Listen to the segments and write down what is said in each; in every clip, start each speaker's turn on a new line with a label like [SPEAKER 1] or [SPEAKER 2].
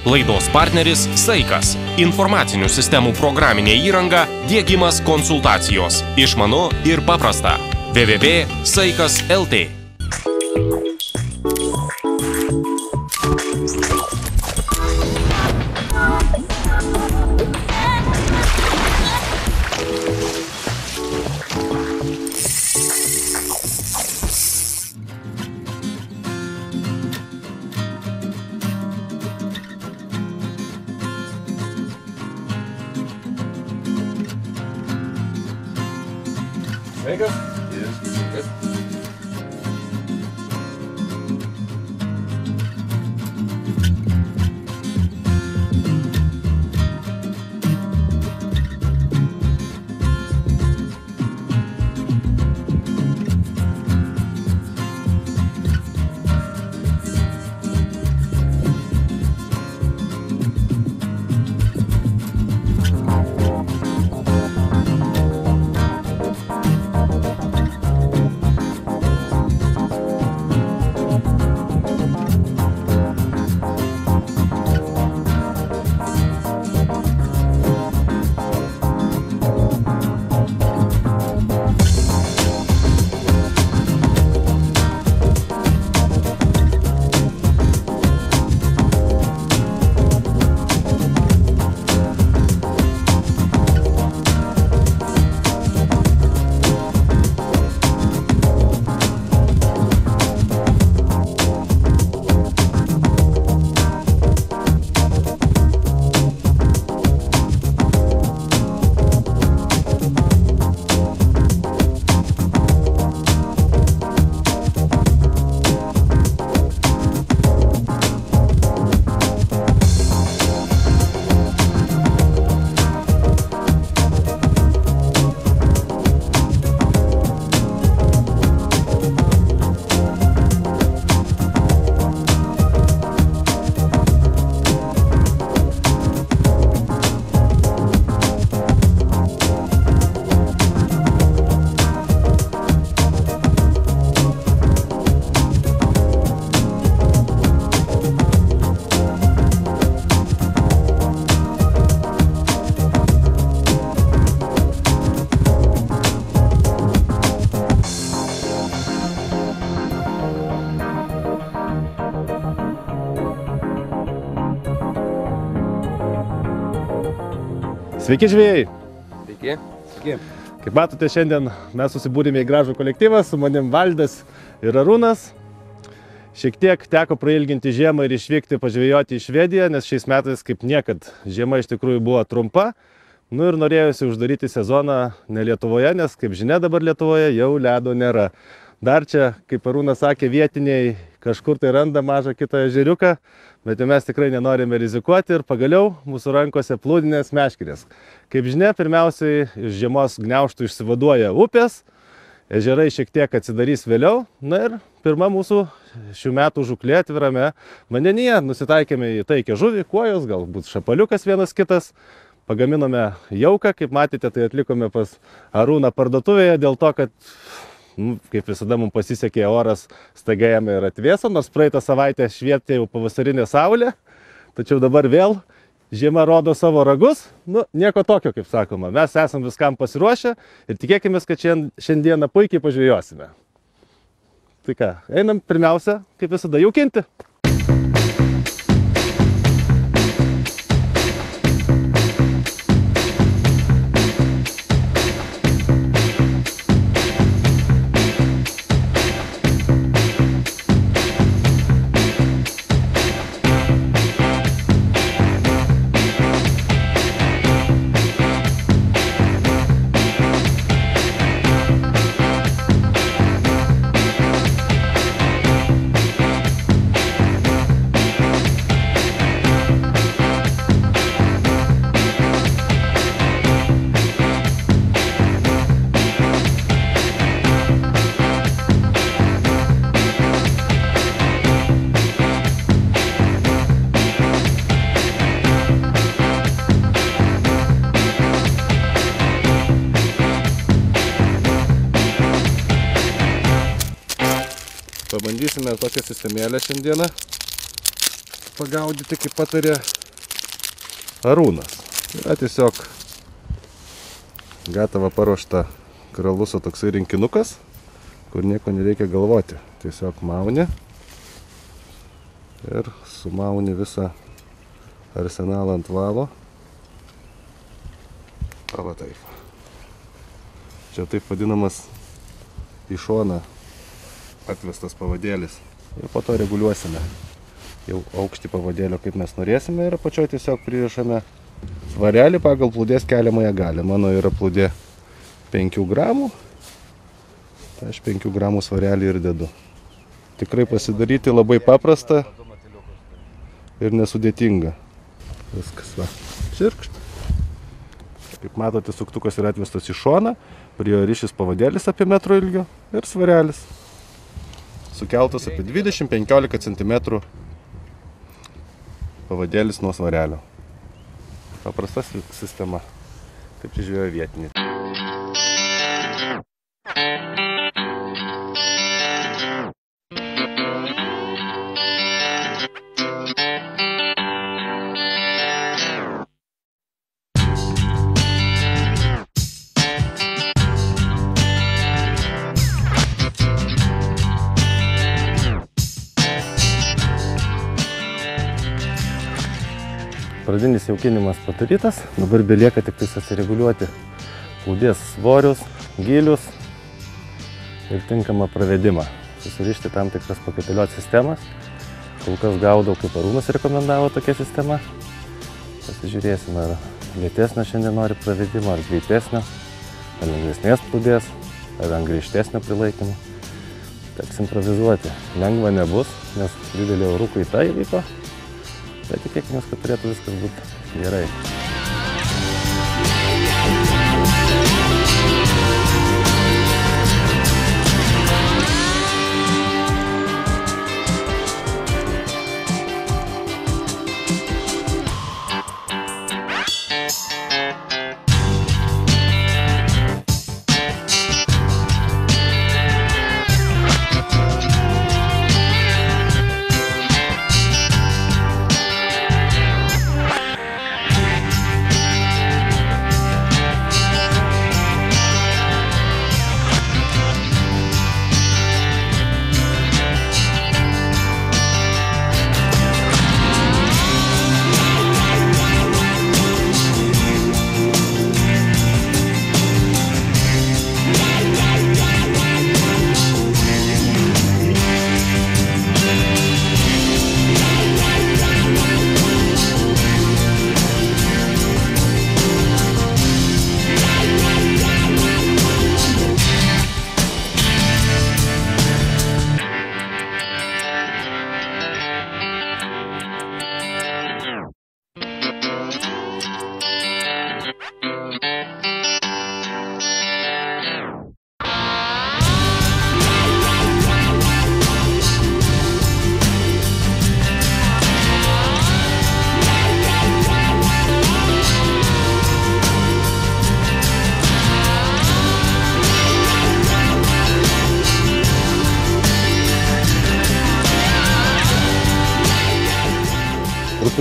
[SPEAKER 1] Laidos partneris Saikas. Informacinių sistemų programinė įranga, diegimas, konsultacijos. Išmanu ir paprasta. www.saikas.lt.
[SPEAKER 2] Sveikas. Sveiki žvėjai!
[SPEAKER 3] Sveiki.
[SPEAKER 2] Sveiki. Kaip matote, šiandien mes susibūrėme į gražų kolektyvą, su manim Valdas ir Arūnas. Šiek tiek teko prailginti žiemą ir išvykti pažvejoti į Švediją, nes šiais metais kaip niekad žiema iš tikrųjų buvo trumpa. Nu ir norėjusi uždaryti sezoną ne Lietuvoje, nes kaip žinia dabar Lietuvoje jau ledo nėra. Dar čia, kaip Arūnas sakė, vietiniai kažkur tai randa mažą kitą ežeriuką, bet mes tikrai nenorime rizikuoti ir pagaliau mūsų rankose plūdinės meškerės. Kaip žinia, pirmiausiai iš žiemos gniaužtų išsivaduoja upės, ežerai šiek tiek atsidarys vėliau. Na ir pirma mūsų šių metų žūklė atvirame vandenyje. Nusitaikėme į taikę žuvį, kuojos, galbūt šapaliukas vienas kitas. Pagaminome jauką, kaip matėte, tai atlikome pas Arūną parduotuvėje dėl to, kad kaip visada mums pasisekė oras staiga jame ir atvėso, nors praeitą savaitę švietė jau pavasarinė saulė, tačiau dabar vėl žiema rodo savo ragus, nieko tokio, kaip sakoma. Mes esam viskam pasiruošę ir tikėkime, kad šiandieną puikiai pažvejosime. Tai ką, einam pirmiausia, kaip visada, jaukinti. Pabandysime tokią sistemėlę šiandieną. pagaudyti, kaip patarė Arūnas. Yra tiesiog gatava paruošta kraluso toksai rinkinukas, kur nieko nereikia galvoti. Tiesiog mauni ir sumauni visą arsenalą ant valo. Va taip. Čia taip vadinamas į šoną atvestas pavadėlis. Ir po to reguliuosime jau aukštį pavadėlio, kaip mes norėsime. Ir apačioj tiesiog pririšame svarelį pagal plūdės keliamąją galią. Mano yra plūdė 5 gramų. Tai aš 5 gramų svarelį ir dedu. Tikrai pasidaryti labai paprasta ir nesudėtinga. Viskas va. Čirkšt. Kaip matote, suktukas yra atvestas į šoną. Prie jo ryšis pavadėlis apie metro ilgio ir svarelis. Sukeltas apie 20-15 cm pavadėlis nuo svarelio. Paprasta sistema. Taip čia žvejojai vietiniai. Pradinis jaukinimas padarytas, dabar belieka tik atsireguliuoti plūdės svorius, gilius ir tinkamą pravedimą. Susirišti tam tikras pakapeliuot sistemas. Kol kas gaudau, kaip Arūnas rekomendavo tokia sistema. Pasižiūrėsime, ar lėtesnio šiandien nori pravedimo, ar greitesnio, ar lengvesnės plūdės, ar ant grįžtesnio prilaikymo. Teks improvizuoti. Lengva nebus, nes didelė orų kaita įvyko. Bet tikėkime, kad turėtų viskas būti gerai.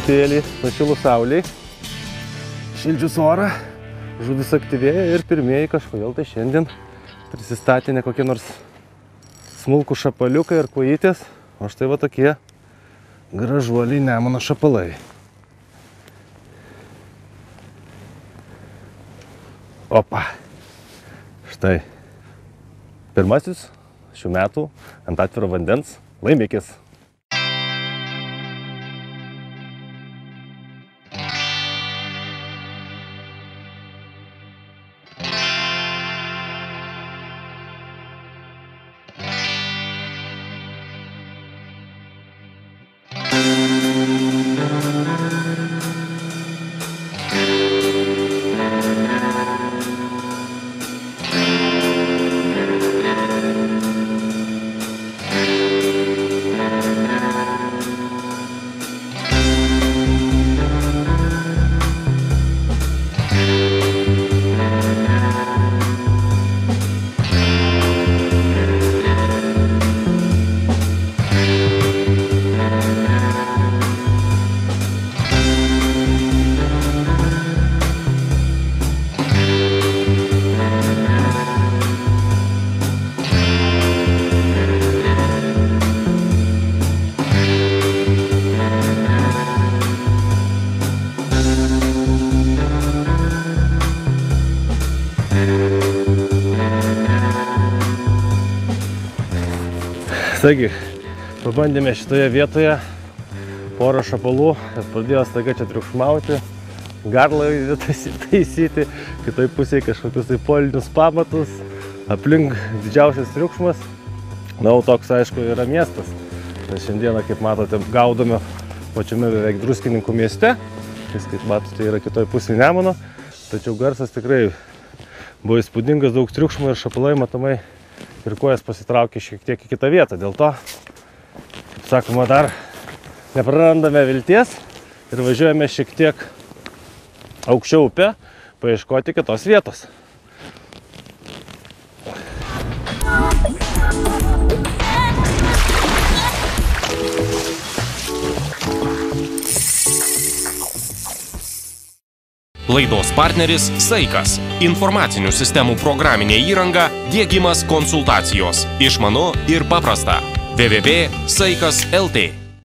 [SPEAKER 2] Truputėlį pašilus saulei, šildžius orą, žuvis aktyvėja ir pirmieji kažkodėl tai šiandien prisistatė ne kokie nors smulkų šapaliukai ir kojytės, o štai va tokie gražuoliai Nemuno šapalai. Opa! Štai pirmasis šių metų ant atviro vandens laimikis. Taigi, pabandėme šitoje vietoje porą šapalų ir pradėjo staiga čia triukšmauti, garlaivį taisyti, kitoj pusėje kažkokius tai polinius pamatus, aplink didžiausias triukšmas. Na, toks aišku yra miestas. Nes šiandieną, kaip matote, gaudome pačiame beveik Druskininkų mieste. Jis, kaip matote, yra kitoj pusėje Nemuno. Tačiau garsas tikrai buvo įspūdingas, daug triukšmo ir šapalai matomai ir kojas pasitraukė šiek tiek į kitą vietą. Dėl to, kaip sakoma, dar neprarandame vilties ir važiuojame šiek tiek aukščiau upę paieškoti kitos vietos.
[SPEAKER 1] Laidos partneris Saikas. Informacinių sistemų programinė įranga, diegimas konsultacijos. Išmanu ir paprasta. www.saikas.lt